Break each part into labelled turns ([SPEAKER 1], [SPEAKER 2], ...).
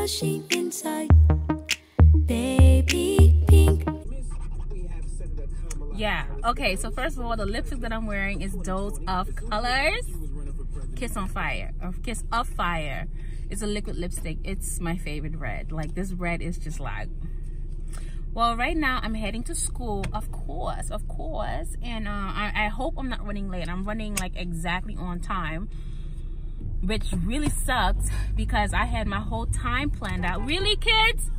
[SPEAKER 1] blushing inside. Baby pink.
[SPEAKER 2] Yeah, okay, so first of all, the lipstick that I'm wearing is Dose of Colors Kiss on Fire, or Kiss of Fire. It's a liquid lipstick. It's my favorite red. Like, this red is just like, well, right now I'm heading to school, of course, and I hope I'm not running late. I'm running like exactly on time, which really sucks because I had my whole time planned out. Really, kids?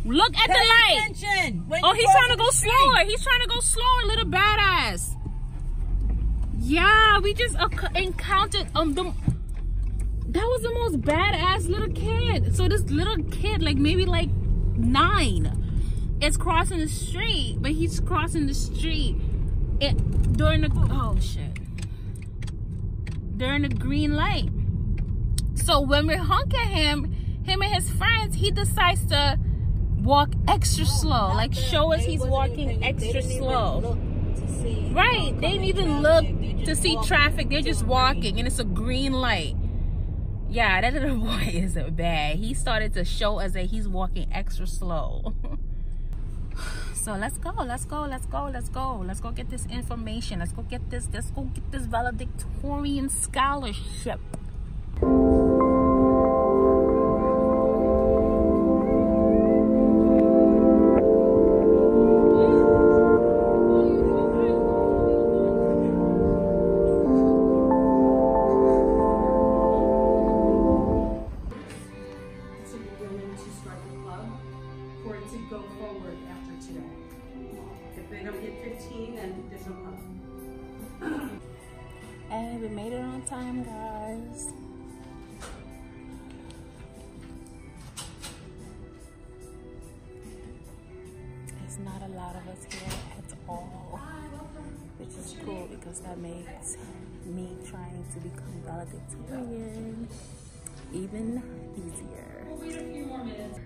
[SPEAKER 2] Look at the light. Oh, he's trying to go slower. He's trying to go slower, little badass. Yeah, we just encountered that was the most badass little kid. So this little kid, like maybe like 9, is crossing the street, but he's crossing the street during the during the green light. So when we honk at him and his friends, he decides to walk extra slow, like show us he's walking extra slow. Right, they didn't even look to see traffic. They're just walking, and it's a green light. Yeah, that little boy is bad. He started to show us that he's walking extra slow. So let's go get this information. Let's go get this valedictorian scholarship. And we made it on time, guys. There's not a lot of us here at all, which is cool because that makes me trying to become valedictorian even easier.
[SPEAKER 3] We'll wait a few more minutes.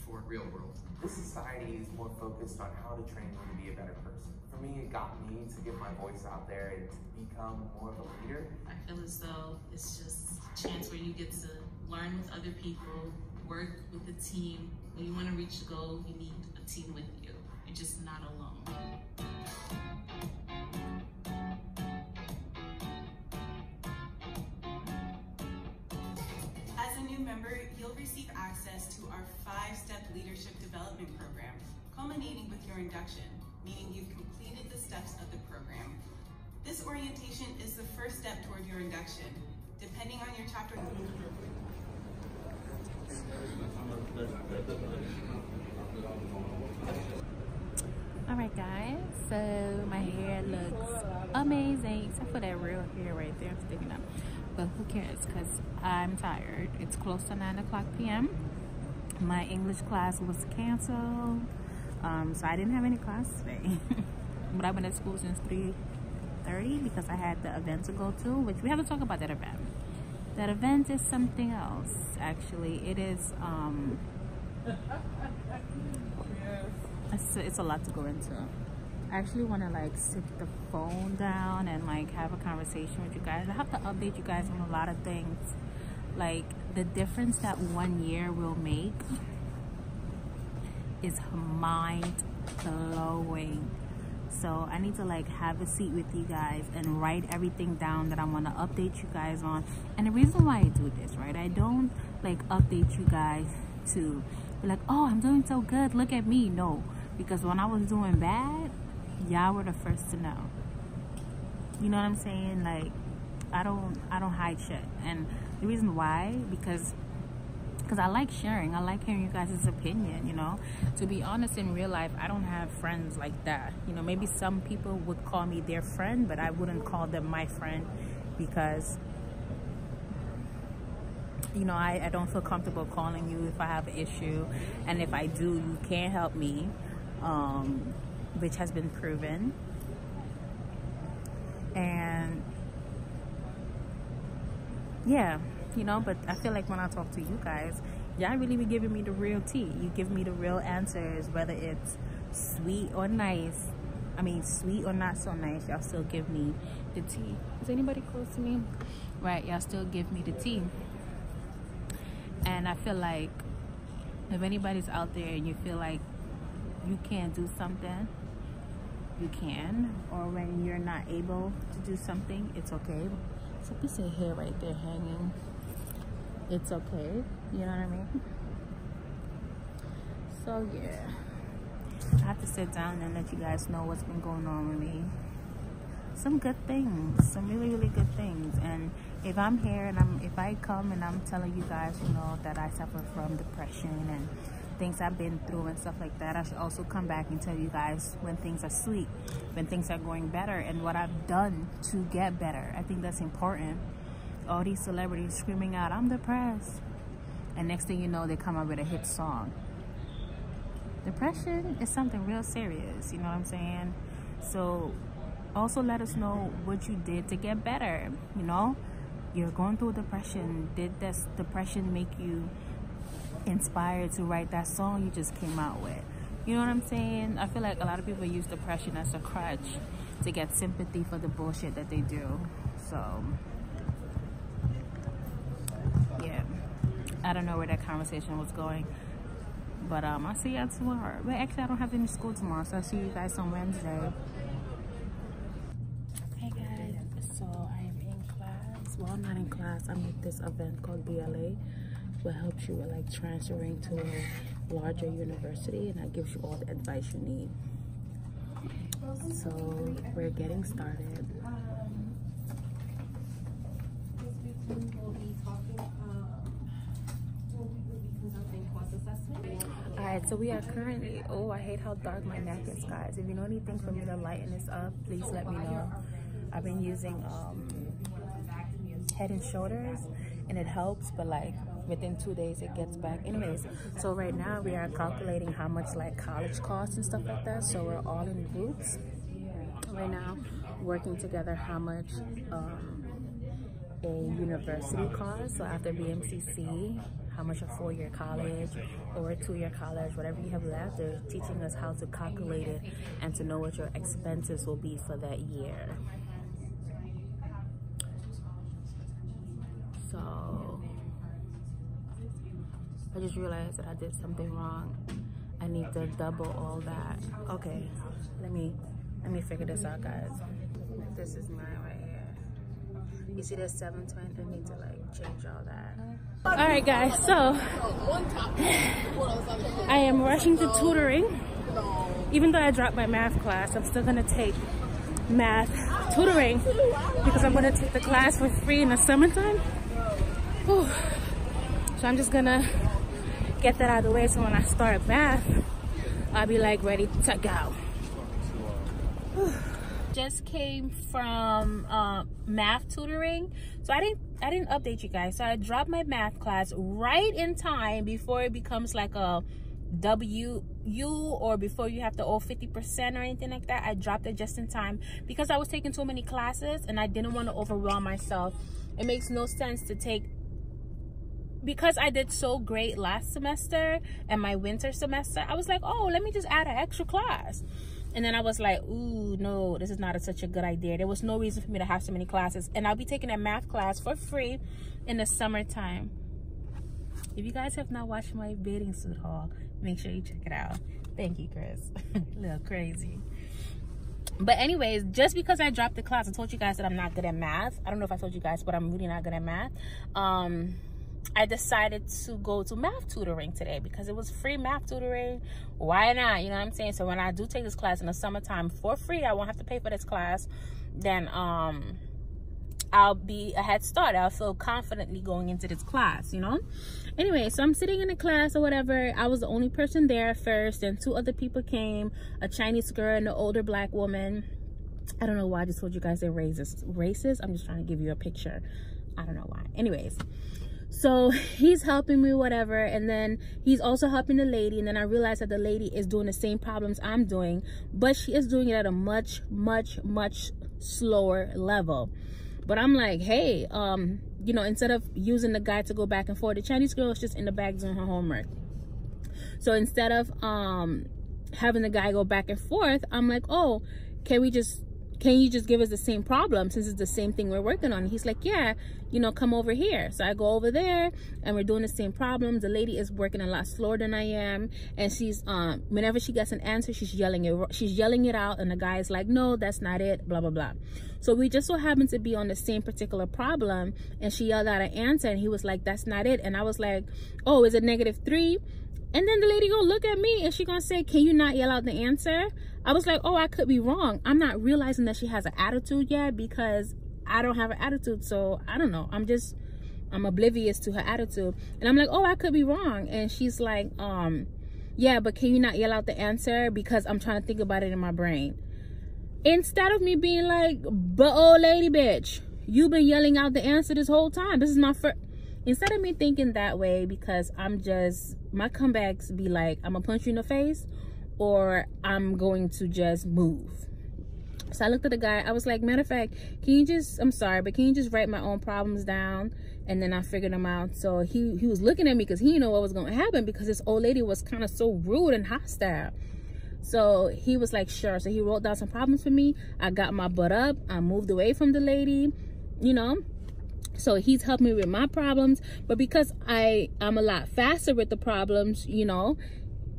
[SPEAKER 3] For real world.
[SPEAKER 4] This society is more focused on how to train you to be a better person. For me, it got me to get my voice out there and to become more of a leader.
[SPEAKER 5] I feel as though it's just a chance where you get to learn with other people, work with a team. When you want to reach a goal, you need a team with you. You're just not alone.
[SPEAKER 6] As a new member, you'll receive access to our 5-step leadership development program, culminating with your induction, meaning you've completed the steps of the program. This orientation is the first step toward your induction. Depending on your chapter.
[SPEAKER 2] All right, guys, so my hair looks amazing, except for that real hair right there sticking up. But who cares, because I'm tired. It's close to 9:00 p.m. My English class was canceled, so I didn't have any class today. But I've been at school since 3:30 because I had the event to go to, which we have to talk about that event. That event is something else, actually. It is, it's a lot to go into. I actually want to like sit the phone down and like have a conversation with you guys. I have to update you guys on a lot of things, like the difference that 1 year will make is mind-blowing. So I need to like have a seat with you guys and write everything down that I want to update you guys on. And the reason why I do this, right, I don't like update you guys to be like, oh, I'm doing so good, look at me. No, because when I was doing bad, y'all were the first to know. You know what I'm saying? Like, I don't hide shit. And the reason why, because I like sharing. I like hearing you guys' opinion, you know. To be honest, in real life, I don't have friends like that. You know, maybe some people would call me their friend, but I wouldn't call them my friend because, you know, I don't feel comfortable calling you if I have an issue. And if I do, you can't help me, which has been proven. And yeah, you know, but I feel like when I talk to you guys, y'all really be giving me the real tea. You give me the real answers, whether it's sweet or nice. I mean, sweet or not so nice, y'all still give me the tea. Is anybody close to me? Right, y'all still give me the tea. And I feel like If anybody's out there and you feel like you can't do something, you can. Or when you're not able to do something, it's okay. It's a piece of hair right there hanging. It's okay. You know what I mean? So yeah, I have to sit down and let you guys know what's been going on with me. Some good things, some really good things. And if I'm here and if I come and I'm telling you guys, you know, that I suffer from depression and things I've been through and stuff like that, I should also come back and tell you guys when things are sweet, when things are going better, and what I've done to get better. I think that's important. All these celebrities screaming out, I'm depressed, and next thing you know, they come up with a hit song. Depression is something real serious, you know what I'm saying? So also let us know what you did to get better. You know, you're going through depression. Did this depression make you inspired to write that song you just came out with? You know what I'm saying? I feel like a lot of people use depression as a crutch to get sympathy for the bullshit that they do. So yeah, I don't know where that conversation was going, but I'll see y'all tomorrow. But actually I don't have any school tomorrow, so I'll see you guys on Wednesday. Hey guys, so I am in class. Well, I'm not in class. I'm at this event called BLA, what helps you with like transferring to a larger university, and that gives you all the advice you need. So we're getting started. Alright, so we are currently, oh, I hate how dark my neck is, guys. If you know anything for me to lighten this up, please let me know. I've been using Head and Shoulders, and it helps, but like within 2 days it gets back. Anyways, so right now we are calculating how much like college costs and stuff like that. So we're all in groups right now working together how much a university costs. So after BMCC, how much a 4-year college or a 2-year college, whatever you have left, they're teaching us how to calculate it and to know what your expenses will be for that year. So I just realized that I did something wrong. I need to double all that. Okay, let me figure this out, guys. This is mine right here. You see this 720? I need to like change all that. All right, guys, so I am rushing to tutoring. Even though I dropped my math class, I'm still gonna take math tutoring because I'm gonna take the class for free in the summertime. Whew. So I'm just gonna get that out of the way so when I start math, I'll be like ready to go. Whew. Just came from math tutoring, so I didn't update you guys. So I dropped my math class right in time before it becomes like a WU, or before you have to owe 50% or anything like that. I dropped it just in time because I was taking too many classes and I didn't want to overwhelm myself. It makes no sense to take, because I did so great last semester and my winter semester, I was like, oh, let me just add an extra class. And then I was like, ooh, no, this is not such a good idea. There was no reason for me to have so many classes. And I'll be taking a math class for free in the summertime. If you guys have not watched my bathing suit haul, make sure you check it out. Thank you, Chris. A little crazy. But anyways, just because I dropped the class, I told you guys that I'm not good at math. I don't know if I told you guys, but I'm really not good at math. I decided to go to math tutoring today because it was free math tutoring. Why not? You know what I'm saying? So when I do take this class in the summertime for free, I won't have to pay for this class. Then I'll be a head start. I'll feel confidently going into this class, you know? Anyway, so I'm sitting in the class or whatever. I was the only person there at first, and 2 other people came, a Chinese girl and an older black woman. I don't know why I just told you guys they're racist. I'm just trying to give you a picture. I don't know why. Anyways, so he's helping me, whatever, and then he's also helping the lady, and then I realized that the lady is doing the same problems I'm doing, but she is doing it at a much slower level. But I'm like, hey, you know, instead of using the guy to go back and forth, the Chinese girl is just in the back doing her homework. So instead of having the guy go back and forth, I'm like, oh, can can you just give us the same problem since it's the same thing we're working on? And he's like, yeah, you know, come over here. So I go over there and we're doing the same problem. The lady is working a lot slower than I am, and she's whenever she gets an answer, she's yelling it out, and the guy is like, no, that's not it, blah blah blah. So we just so happened to be on the same particular problem, and she yelled out an answer, and he was like, that's not it. And I was like, oh, is it -3? And then the lady gonna look at me and she gonna say, can you not yell out the answer? I was like, oh, I could be wrong. I'm not realizing that she has an attitude yet, because I don't have an attitude. So I don't know. I'm oblivious to her attitude. And I'm like, oh, I could be wrong. And she's like, yeah, but can you not yell out the answer? Because I'm trying to think about it in my brain. Instead of me being like, but old lady bitch, you've been yelling out the answer this whole time. This is my first. Instead of me thinking that way, because my comebacks be like, I'm gonna punch you in the face, or I'm going to just move. So I looked at the guy. I was like, matter of fact, I'm sorry, but can you just write my own problems down? And then I figured them out. So he was looking at me because he didn't know what was going to happen, because this old lady was kind of so rude and hostile. So he was like, sure. So he wrote down some problems for me. I got my butt up. I moved away from the lady, you know. So he's helped me with my problems. But because I'm a lot faster with the problems, you know,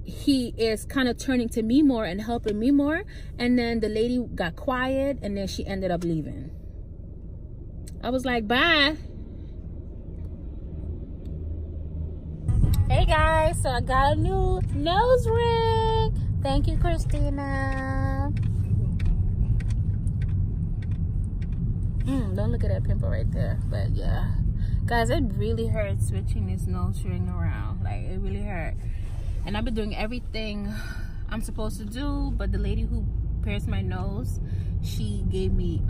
[SPEAKER 2] he is kind of turning to me more and helping me more. And then the lady got quiet, and then she ended up leaving. I was like, bye. Hey guys, so I got a new nose ring. Thank you, Christina. Don't look at that pimple right there. But yeah, guys, it really hurts switching this nose ring around. Like, it really hurt. And I've been doing everything I'm supposed to do, but the lady who pierced my nose, she gave me,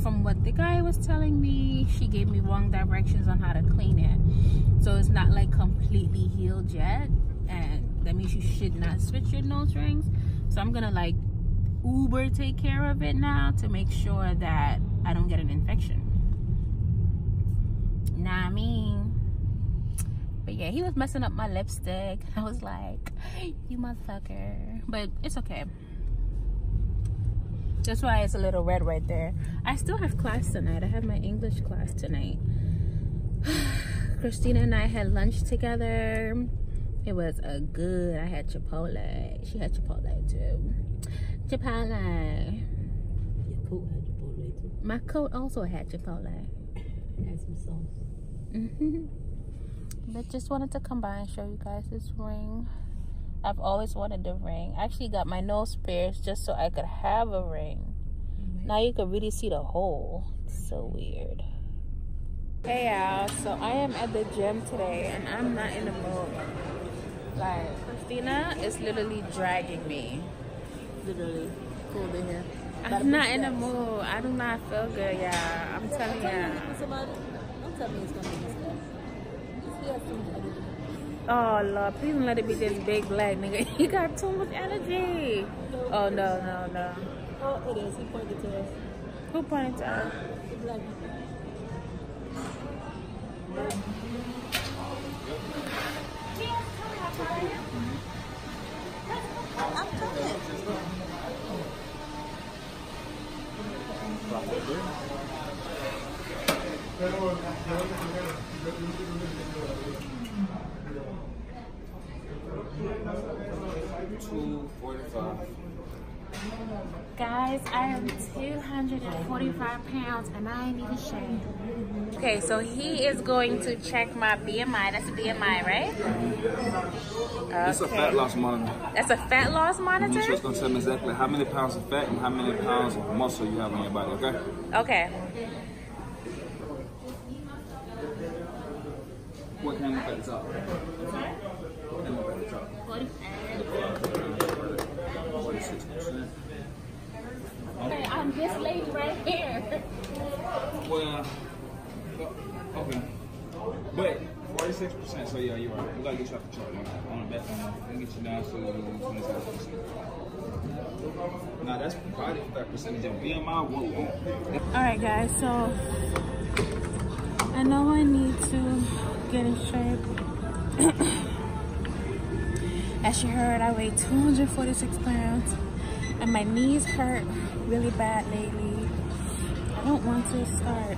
[SPEAKER 2] from what the guy was telling me, she gave me wrong directions on how to clean it. So it's not like completely healed yet, and that means you should not switch your nose rings. So I'm gonna like Uber take care of it now to make sure that I don't get an infection. Nah, I mean. But yeah, he was messing up my lipstick. I was like, you motherfucker. But it's okay. That's why it's a little red right there. I still have class tonight. I have my English class tonight. Christina and I had lunch together. It was a good. I had Chipotle. She had Chipotle too. Chipotle.
[SPEAKER 1] Your coat had Chipotle too.
[SPEAKER 2] My coat also had Chipotle.
[SPEAKER 1] Had some sauce.
[SPEAKER 2] But just wanted to come by and show you guys this ring. I've always wanted the ring. I actually got my nose pierced just so I could have a ring. Now you can really see the hole. It's so weird. Hey y'all, so I am at the gym today and I'm not in the mood. Like, Christina is literally dragging me.
[SPEAKER 1] Literally cold in here.
[SPEAKER 2] I'm not in the mood. I do not feel good, y'all. I'm telling you.
[SPEAKER 1] Don't tell me it's gonna be this bad. He has too much energy.
[SPEAKER 2] Oh Lord, please don't let it be this big black nigga. He got too much energy. Oh no.
[SPEAKER 1] Oh, it is. He pointed to us.
[SPEAKER 2] Who pointed to us?
[SPEAKER 1] The black people. I'm coming.
[SPEAKER 4] 245.
[SPEAKER 2] Guys, I am 245 pounds and I ain't even ashamed. Okay, so he is going to check my BMI. That's a BMI, right? Okay.
[SPEAKER 7] It's a fat loss monitor.
[SPEAKER 2] That's a fat loss monitor?
[SPEAKER 7] So it's going to tell me exactly how many pounds of fat and how many pounds of muscle you have on your body, okay?
[SPEAKER 2] Okay.
[SPEAKER 7] What kind of fat is up? What kind of fat is up? 46%.
[SPEAKER 2] Okay, I'm this lady right here.
[SPEAKER 7] Well, okay. But 46%, so yeah, you're right. We gotta get you off the chart on the back one. We'll get you down to 27%. Now that's probably that percentage of BMI. Whoa.
[SPEAKER 2] Alright guys, so I know I need to get in shape. As you heard, I weigh 246 pounds. And my knees hurt really bad lately. I don't want to start.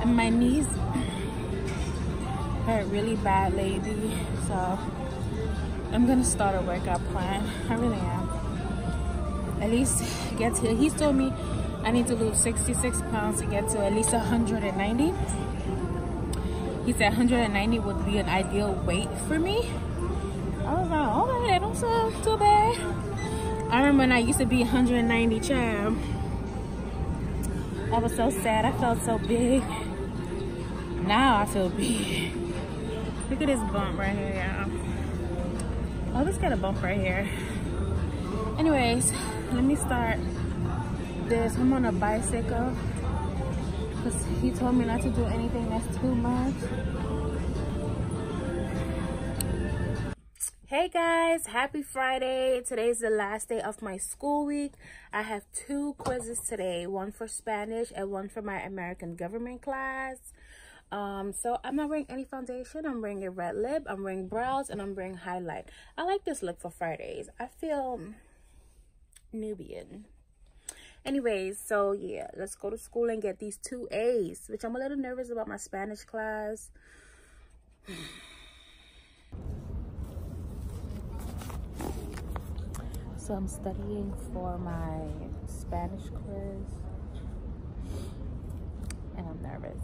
[SPEAKER 2] And my knees hurt really bad lately. So I'm gonna start a workout plan. I really am. At least get to, he's told me I need to lose 66 pounds to get to at least 190. He said 190 would be an ideal weight for me. I was like, all right, that don't sound too bad. I remember when I used to be 190 child. I was so sad. I felt so big. Now I feel big. Look at this bump right here, y'all. Oh, let's get a bump right here. Anyways, let me start this. I'm on a bicycle because he told me not to do anything that's too much. Hey guys, happy Friday. Today's the last day of my school week. I have 2 quizzes today, one for Spanish and one for my American government class. So I'm not wearing any foundation. I'm wearing a red lip, I'm wearing brows, and I'm wearing highlight. I like this look for Fridays. I feel Nubian. Anyways, so yeah, let's go to school and get these 2 A's, which I'm a little nervous about my Spanish class. So I'm studying for my Spanish quiz and I'm nervous.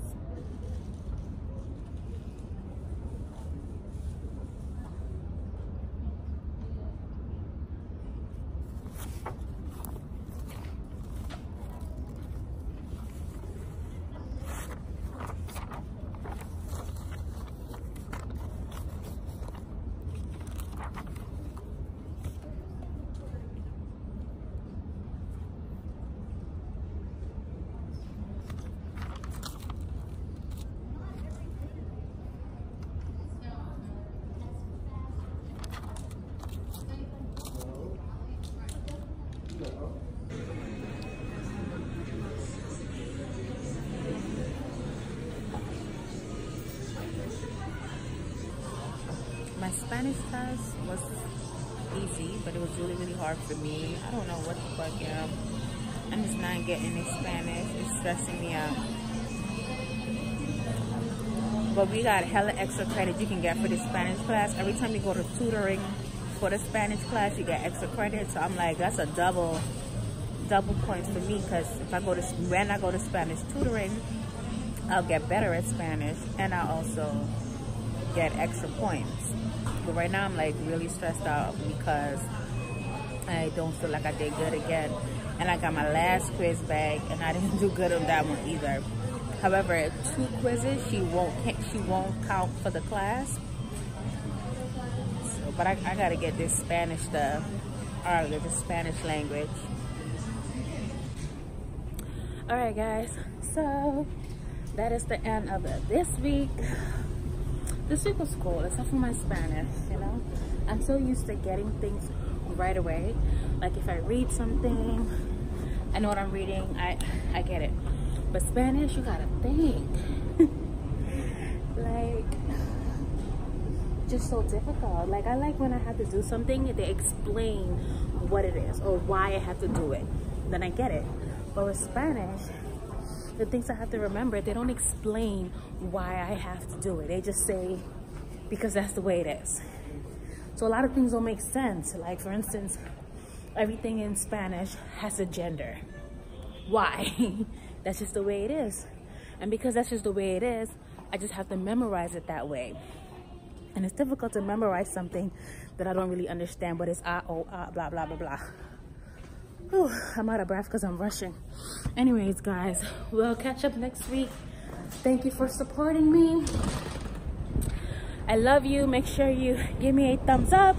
[SPEAKER 2] My Spanish class was easy, but it was really hard for me. I don't know what the fuck, yeah. I'm just not getting in Spanish. It's stressing me out. But we got hella extra credit you can get for the Spanish class. Every time you go to tutoring for the Spanish class, you get extra credit. So I'm like, that's a double points for me, because if I go to, when I go to Spanish tutoring, I'll get better at Spanish and I'll also get extra points. But right now I'm like really stressed out because I don't feel like I did good again. And I got my last quiz back and I didn't do good on that one either. However, 2 quizzes she won't count for the class. So, but I gotta get this Spanish stuff, or the Spanish language. Alright guys, so that is the end of this week. This week was cool, except for my Spanish, you know? I'm so used to getting things right away. Like if I read something, I know what I'm reading, I get it. But Spanish, you gotta think. Like, just so difficult. Like, I like when I have to do something, they explain what it is or why I have to do it. Then I get it. But with Spanish, the things I have to remember, they don't explain why I have to do it. They just say, because that's the way it is. So a lot of things don't make sense. Like, for instance, everything in Spanish has a gender. Why? That's just the way it is. And because that's just the way it is, I just have to memorize it that way. And it's difficult to memorize something that I don't really understand, but it's blah, blah, blah, blah. Whew, I'm out of breath because I'm rushing. Anyways, guys, we'll catch up next week. Thank you for supporting me. I love you. Make sure you give me a thumbs up.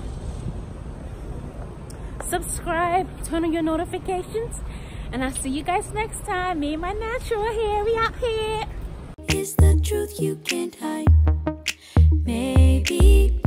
[SPEAKER 2] Subscribe. Turn on your notifications. And I'll see you guys next time. Me and my natural hair. We out here.
[SPEAKER 8] Is the truth you can't hide. Maybe